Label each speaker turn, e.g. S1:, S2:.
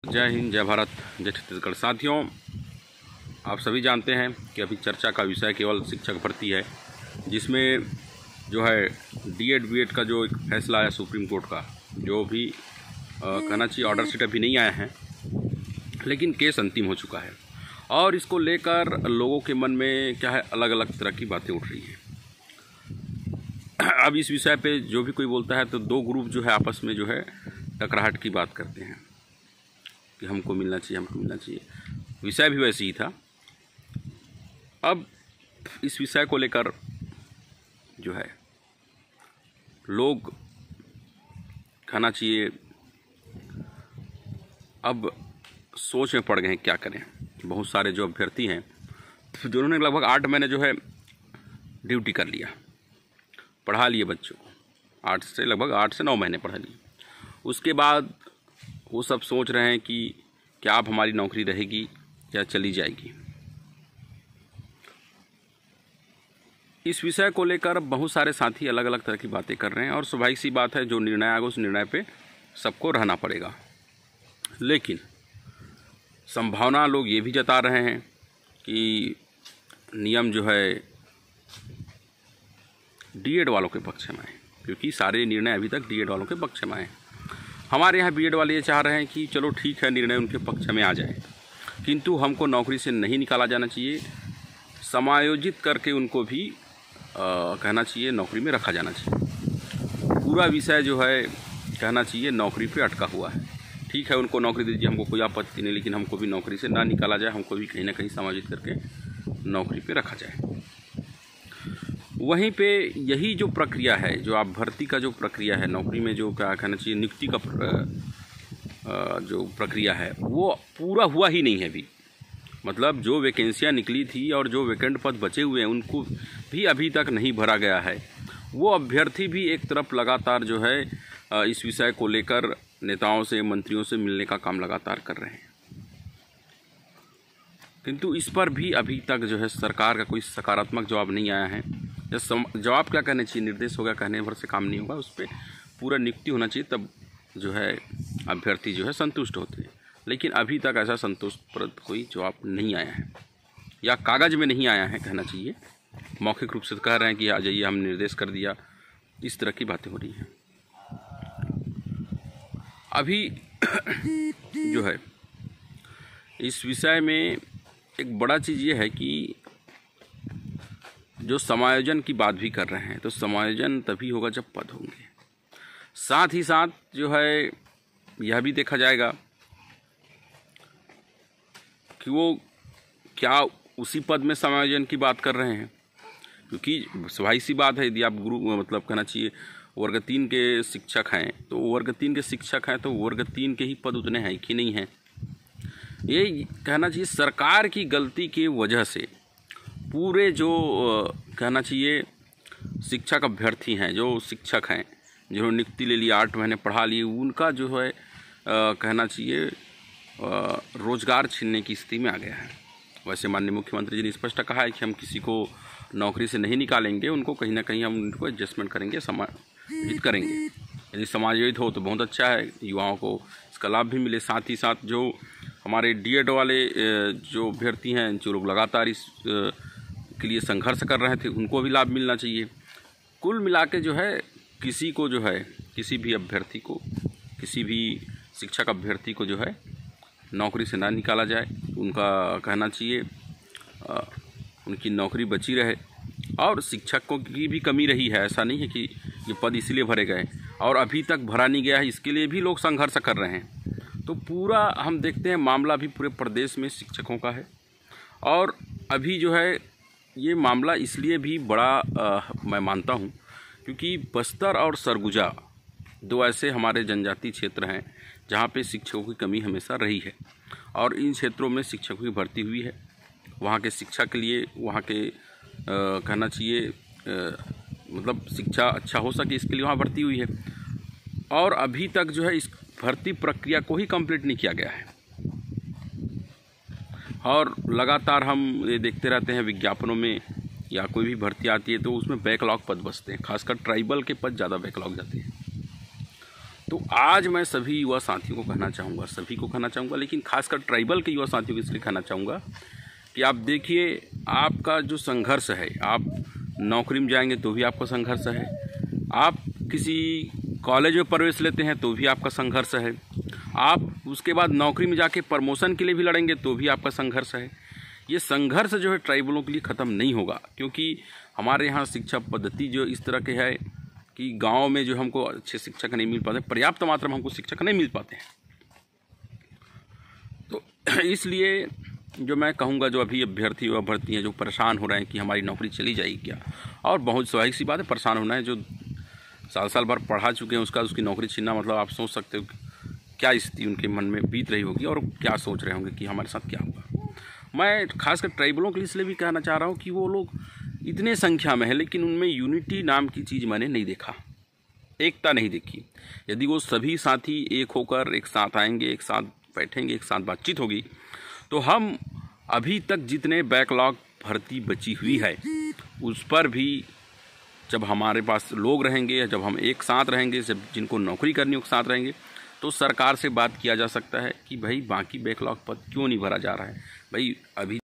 S1: जय हिंद, जय भारत, जय छत्तीसगढ़। साथियों, आप सभी जानते हैं कि अभी चर्चा का विषय केवल शिक्षक भर्ती है, जिसमें जो है डीएड बीएड का जो एक फैसला आया सुप्रीम कोर्ट का, जो भी कहना चाहिए ऑर्डर शीट अभी नहीं आया है, लेकिन केस अंतिम हो चुका है। और इसको लेकर लोगों के मन में क्या है, अलग अलग तरह की बातें उठ रही हैं। अब इस विषय पे जो भी कोई बोलता है तो दो ग्रुप जो है आपस में जो है टकराहट की बात करते हैं कि हमको मिलना चाहिए, हमको मिलना चाहिए। विषय भी वैसे ही था। अब इस विषय को लेकर जो है लोग कहना चाहिए अब सोच में पड़ गए हैं क्या करें। बहुत सारे जो अभ्यर्थी हैं जिन्होंने लगभग 8 महीने जो है ड्यूटी कर लिया, पढ़ा लिए बच्चों को, लगभग 8 से 9 महीने पढ़ा लिए। उसके बाद वो सब सोच रहे हैं कि क्या अब हमारी नौकरी रहेगी या चली जाएगी। इस विषय को लेकर बहुत सारे साथी अलग अलग तरह की बातें कर रहे हैं और स्वाभाविक सी बात है, जो निर्णय आएगा उस निर्णय पे सबको रहना पड़ेगा। लेकिन संभावना लोग ये भी जता रहे हैं कि नियम जो है डीएड वालों के पक्ष में आए, क्योंकि सारे निर्णय अभी तक डीएड वालों के पक्ष में आए। हमारे यहाँ बीएड वाले ये चाह रहे हैं कि चलो ठीक है, निर्णय उनके पक्ष में आ जाए, किंतु हमको नौकरी से नहीं निकाला जाना चाहिए, समायोजित करके उनको भी कहना चाहिए नौकरी में रखा जाना चाहिए। पूरा विषय जो है कहना चाहिए नौकरी पे अटका हुआ है। ठीक है, उनको नौकरी दीजिए, हमको कोई आपत्ति नहीं, लेकिन हमको भी नौकरी से ना निकाला जाए, हमको भी कहीं ना कहीं समायोजित करके नौकरी पे रखा जाए। वहीं पे यही जो प्रक्रिया है, जो आप भर्ती का जो प्रक्रिया है, नौकरी में जो क्या कहना चाहिए नियुक्ति का जो प्रक्रिया है, वो पूरा हुआ ही नहीं है अभी। मतलब जो वैकेंसियाँ निकली थी और जो वैकेंट पद बचे हुए हैं उनको भी अभी तक नहीं भरा गया है। वो अभ्यर्थी भी एक तरफ लगातार जो है इस विषय को लेकर नेताओं से, मंत्रियों से मिलने का काम लगातार कर रहे हैं, किंतु इस पर भी अभी तक जो है सरकार का कोई सकारात्मक जवाब नहीं आया है। जवाब क्या कहने चाहिए, निर्देश हो गया, कहने भर से काम नहीं होगा, उस पर पूरा नियुक्ति होना चाहिए, तब जो है अभ्यर्थी जो है संतुष्ट होते हैं। लेकिन अभी तक ऐसा संतोषप्रद कोई जवाब नहीं आया है, या कागज़ में नहीं आया है कहना चाहिए। मौखिक रूप से कह रहे हैं कि आ जाइए, हम निर्देश कर दिया, इस तरह की बातें हो रही हैं। अभी जो है इस विषय में एक बड़ा चीज़ ये है कि जो समायोजन की बात भी कर रहे हैं, तो समायोजन तभी होगा जब पद होंगे। साथ ही साथ जो है यह भी देखा जाएगा कि वो क्या उसी पद में समायोजन की बात कर रहे हैं, क्योंकि स्वाभाविक सी बात है, यदि आप मतलब कहना चाहिए वर्ग 3 के शिक्षक हैं, तो वर्ग 3 के शिक्षक हैं तो वर्ग 3 के ही पद उतने हैं कि नहीं हैं। ये कहना चाहिए सरकार की गलती की वजह से पूरे जो कहना चाहिए शिक्षक अभ्यर्थी हैं, जो शिक्षक हैं जिन्होंने नियुक्ति ले लिया, 8 महीने पढ़ा लिए, उनका जो है कहना चाहिए रोजगार छीनने की स्थिति में आ गया है। वैसे माननीय मुख्यमंत्री जी ने स्पष्ट कहा है कि हम किसी को नौकरी से नहीं निकालेंगे, उनको कहीं ना कहीं हम उनको एडजस्टमेंट करेंगे, समायोजित करेंगे। यदि समायोजित हो तो बहुत अच्छा है, युवाओं को इसका लाभ भी मिले। साथ ही साथ जो हमारे डीएड वाले जो अभ्यर्थी हैं, जो लोग लगातार इस के लिए संघर्ष कर रहे थे, उनको भी लाभ मिलना चाहिए। कुल मिला के जो है किसी को जो है, किसी भी अभ्यर्थी को, किसी भी शिक्षक अभ्यर्थी को जो है नौकरी से ना निकाला जाए, उनका कहना चाहिए उनकी नौकरी बची रहे। और शिक्षकों की भी कमी रही है, ऐसा नहीं है कि ये पद इसलिए भरे गए और अभी तक भरा नहीं गया है, इसके लिए भी लोग संघर्ष कर रहे हैं। तो पूरा हम देखते हैं मामला भी पूरे प्रदेश में शिक्षकों का है। और अभी जो है ये मामला इसलिए भी बड़ा मैं मानता हूँ क्योंकि बस्तर और सरगुजा 2 ऐसे हमारे जनजातीय क्षेत्र हैं जहाँ पे शिक्षकों की कमी हमेशा रही है, और इन क्षेत्रों में शिक्षकों की भर्ती हुई है। वहाँ के शिक्षा के लिए, वहाँ के कहना चाहिए मतलब शिक्षा अच्छा हो सके, इसके लिए वहाँ भर्ती हुई है। और अभी तक जो है इस भर्ती प्रक्रिया को ही कंप्लीट नहीं किया गया है। और लगातार हम ये देखते रहते हैं विज्ञापनों में या कोई भी भर्ती आती है तो उसमें बैकलॉग पद बचते हैं, खासकर ट्राइबल के पद ज़्यादा बैकलॉग जाते हैं। तो आज मैं सभी युवा साथियों को कहना चाहूँगा, सभी को कहना चाहूँगा, लेकिन खासकर ट्राइबल के युवा साथियों को इसलिए कहना चाहूँगा कि आप देखिए, आपका जो संघर्ष है, आप नौकरी में जाएंगे तो भी आपका संघर्ष है, आप किसी कॉलेज में प्रवेश लेते हैं तो भी आपका संघर्ष है, आप उसके बाद नौकरी में जाके प्रमोशन के लिए भी लड़ेंगे तो भी आपका संघर्ष है। ये संघर्ष जो है ट्राइबलों के लिए ख़त्म नहीं होगा, क्योंकि हमारे यहाँ शिक्षा पद्धति जो इस तरह के है कि गांव में जो हमको अच्छे शिक्षक नहीं मिल पाते, पर्याप्त मात्रा में हमको शिक्षक नहीं मिल पाते हैं। तो इसलिए जो मैं कहूँगा, जो अभी अभ्यर्थी व अभ्यर्थी हैं जो परेशान हो रहे हैं कि हमारी नौकरी चली जाएगी क्या, और बहुत स्वाभाविक सी बात है, परेशान होना है। जो साल भर पढ़ा चुके हैं उसकी नौकरी छीनना, मतलब आप सोच सकते हो क्या स्थिति उनके मन में बीत रही होगी और क्या सोच रहे होंगे कि हमारे साथ क्या होगा। मैं खासकर ट्राइबलों के लिए इसलिए भी कहना चाह रहा हूँ कि वो लोग इतने संख्या में है, लेकिन उनमें यूनिटी नाम की चीज़ मैंने नहीं देखा, एकता नहीं देखी। यदि वो सभी साथी एक होकर एक साथ आएंगे, एक साथ बैठेंगे, एक साथ बातचीत होगी, तो हम अभी तक जितने बैकलॉग भर्ती बची हुई है उस पर भी, जब हमारे पास लोग रहेंगे, जब हम एक साथ रहेंगे, जब जिनको नौकरी करनी हो एक साथ रहेंगे, तो सरकार से बात किया जा सकता है कि भाई बाकी बैकलॉग पद क्यों नहीं भरा जा रहा है। भाई अभी